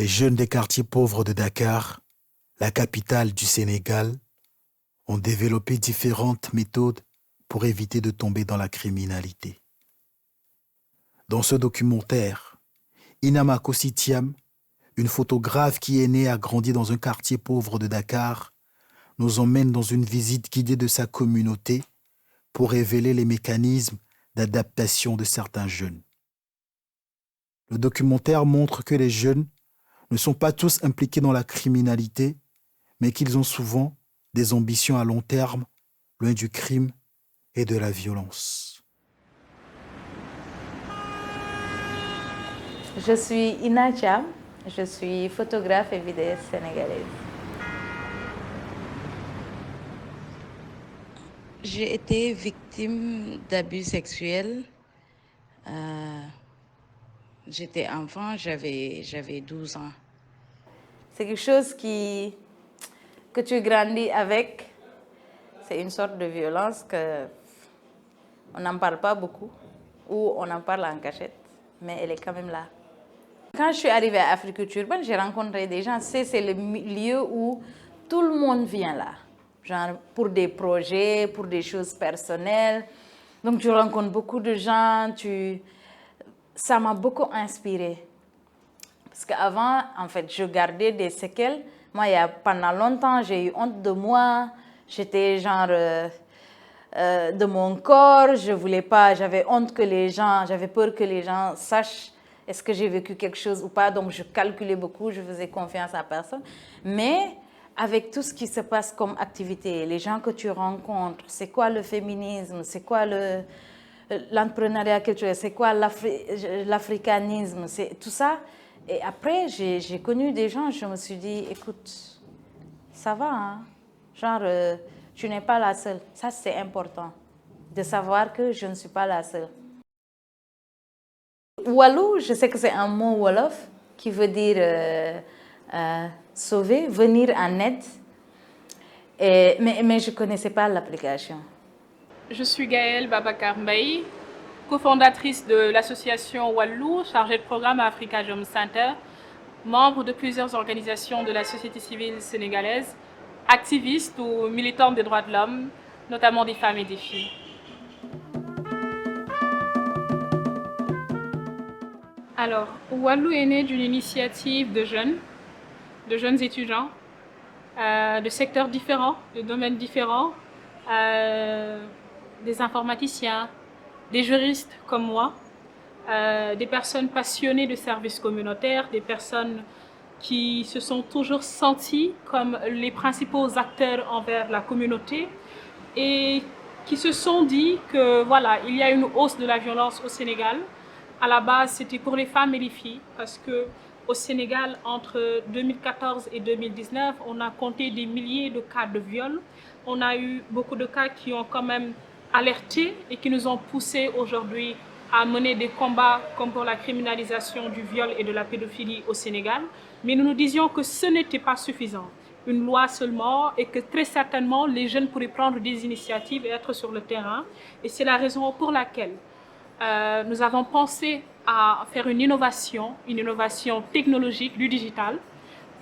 Les jeunes des quartiers pauvres de Dakar, la capitale du Sénégal, ont développé différentes méthodes pour éviter de tomber dans la criminalité. Dans ce documentaire, Inama Kossitiam, une photographe qui est née et a grandi dans un quartier pauvre de Dakar, nous emmène dans une visite guidée de sa communauté pour révéler les mécanismes d'adaptation de certains jeunes. Le documentaire montre que les jeunes ne sont pas tous impliqués dans la criminalité, mais qu'ils ont souvent des ambitions à long terme, loin du crime et de la violence. Je suis Ina Thiam, je suis photographe et vidéaste sénégalaise. J'ai été victime d'abus sexuels. J'étais enfant, j'avais 12 ans. C'est quelque chose que tu grandis avec. C'est une sorte de violence qu'on n'en parle pas beaucoup, ou on en parle en cachette, mais elle est quand même là. Quand je suis arrivée à Africulture Urbaine, j'ai rencontré des gens. C'est le lieu où tout le monde vient là. Genre pour des projets, pour des choses personnelles. Donc tu rencontres beaucoup de gens, ça m'a beaucoup inspirée. Parce qu'avant, en fait, je gardais des séquelles. Moi, pendant longtemps, j'ai eu honte de moi. J'étais genre de mon corps. Je voulais pas, j'avais honte que les gens, j'avais peur que les gens sachent est-ce que j'ai vécu quelque chose ou pas. Donc, je calculais beaucoup, je faisais confiance à personne. Mais avec tout ce qui se passe comme activité, les gens que tu rencontres, c'est quoi le féminisme, c'est quoi l'entrepreneuriat culturel, c'est quoi l'africanisme, c'est tout ça. Et après, j'ai connu des gens, je me suis dit, écoute, ça va, hein? Genre, tu n'es pas la seule. Ça, c'est important, de savoir que je ne suis pas la seule. Walou, je sais que c'est un mot wolof qui veut dire sauver, venir en aide, mais je ne connaissais pas l'application. Je suis Gaëlle Babacar Mbaye, cofondatrice de l'association Walou, chargée de programme à Africa Jom Center, membre de plusieurs organisations de la société civile sénégalaise, activiste ou militante des droits de l'homme, notamment des femmes et des filles. Alors, Walou est né d'une initiative de jeunes étudiants, de secteurs différents, de domaines différents, des informaticiens, des juristes comme moi, des personnes passionnées de services communautaires, des personnes qui se sont toujours senties comme les principaux acteurs envers la communauté et qui se sont dit que voilà, il y a une hausse de la violence au Sénégal. À la base, c'était pour les femmes et les filles parce qu'au Sénégal, entre 2014 et 2019, on a compté des milliers de cas de viol. On a eu beaucoup de cas qui ont quand même alerté et qui nous ont poussés aujourd'hui à mener des combats comme pour la criminalisation du viol et de la pédophilie au Sénégal. Mais nous nous disions que ce n'était pas suffisant, une loi seulement, et que très certainement les jeunes pourraient prendre des initiatives et être sur le terrain. Et c'est la raison pour laquelle nous avons pensé à faire une innovation technologique du digital.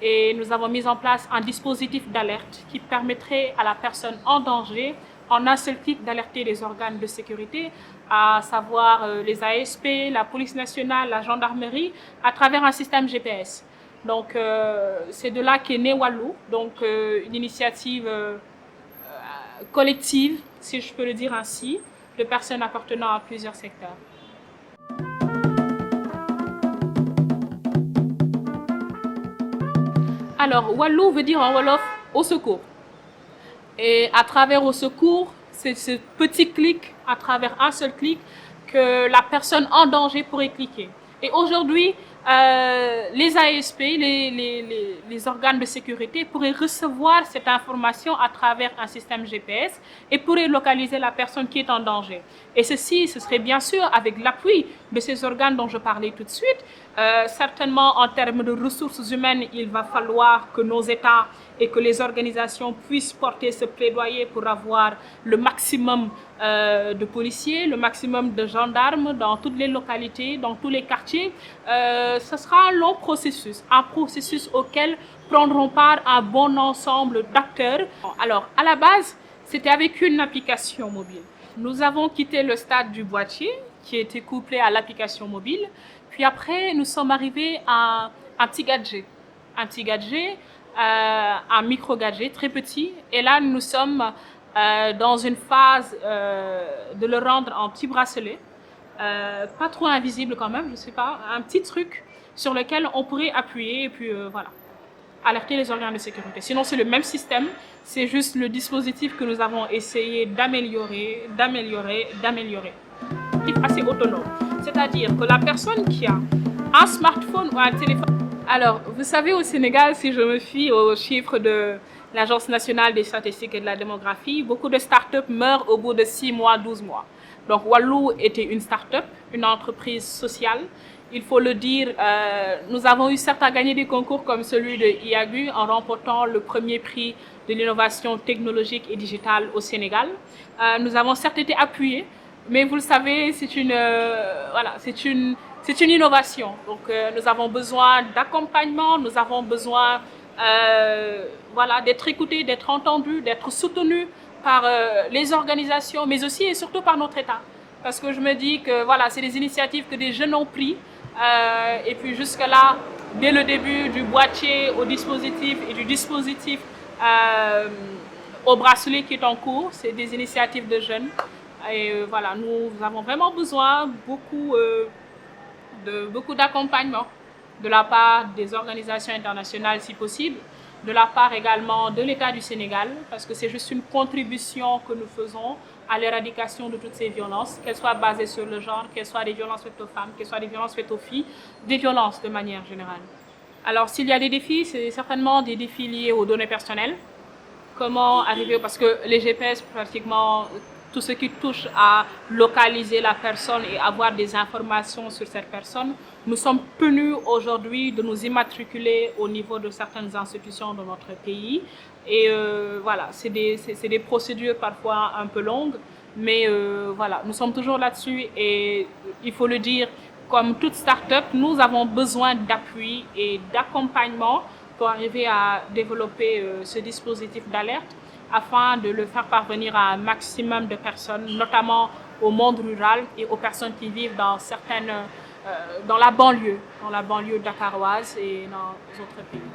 Et nous avons mis en place un dispositif d'alerte qui permettrait à la personne en danger, en un seul clic, d'alerter les organes de sécurité, à savoir les ASP, la police nationale, la gendarmerie, à travers un système GPS. Donc c'est de là qu'est né Walou, donc une initiative collective, si je peux le dire ainsi, de personnes appartenant à plusieurs secteurs. Alors, Walou veut dire en wolof au secours. Et à travers au secours, c'est ce petit clic, à travers un seul clic, que la personne en danger pourrait cliquer. Et aujourd'hui, les ASP, les organes de sécurité pourraient recevoir cette information à travers un système GPS et pourraient localiser la personne qui est en danger. Et ceci, ce serait bien sûr avec l'appui de ces organes dont je parlais tout de suite, Certainement, en termes de ressources humaines, il va falloir que nos États et que les organisations puissent porter ce plaidoyer pour avoir le maximum de policiers, le maximum de gendarmes dans toutes les localités, dans tous les quartiers. Ce sera un long processus auquel prendront part un bon ensemble d'acteurs. Alors, à la base, c'était avec une application mobile. Nous avons quitté le stade du boîtier, qui était couplé à l'application mobile. Puis après, nous sommes arrivés à un petit gadget, un micro-gadget très petit. Et là, nous sommes dans une phase de le rendre en petit bracelet, pas trop invisible quand même, je sais pas, un petit truc sur lequel on pourrait appuyer et puis voilà, alerter les organes de sécurité. Sinon, c'est le même système, c'est juste le dispositif que nous avons essayé d'améliorer. Assez autonome. C'est-à-dire que la personne qui a un smartphone ou un téléphone... Alors, vous savez, au Sénégal, si je me fie aux chiffres de l'Agence nationale des statistiques et de la démographie, beaucoup de startups meurent au bout de 6 mois, 12 mois. Donc, Wallou était une startup, une entreprise sociale. Il faut le dire, nous avons eu certes à gagner des concours comme celui de IAGU en remportant le premier prix de l'innovation technologique et digitale au Sénégal. Nous avons certes été appuyés, mais vous le savez, c'est une innovation. Donc, nous avons besoin d'accompagnement, nous avons besoin d'être écoutés, d'être entendus, d'être soutenus par les organisations, mais aussi et surtout par notre État. Parce que je me dis que voilà, c'est des initiatives que des jeunes ont prises. Et puis jusque-là, dès le début du boîtier au dispositif et du dispositif au bracelet qui est en cours, c'est des initiatives de jeunes. Et voilà, nous avons vraiment besoin beaucoup d'accompagnement de la part des organisations internationales si possible, de la part également de l'État du Sénégal, parce que c'est juste une contribution que nous faisons à l'éradication de toutes ces violences, qu'elles soient basées sur le genre, qu'elles soient des violences faites aux femmes, qu'elles soient des violences faites aux filles, des violences de manière générale. Alors s'il y a des défis, c'est certainement des défis liés aux données personnelles. Comment arriver, parce que les GPS pratiquement... tout ce qui touche à localiser la personne et avoir des informations sur cette personne, nous sommes tenus aujourd'hui de nous immatriculer au niveau de certaines institutions de notre pays. Et voilà, c'est des procédures parfois un peu longues, mais voilà, nous sommes toujours là-dessus et il faut le dire, comme toute start-up, nous avons besoin d'appui et d'accompagnement pour arriver à développer ce dispositif d'alerte, afin de le faire parvenir à un maximum de personnes, notamment au monde rural et aux personnes qui vivent dans dans la banlieue dakaroise et dans les autres pays.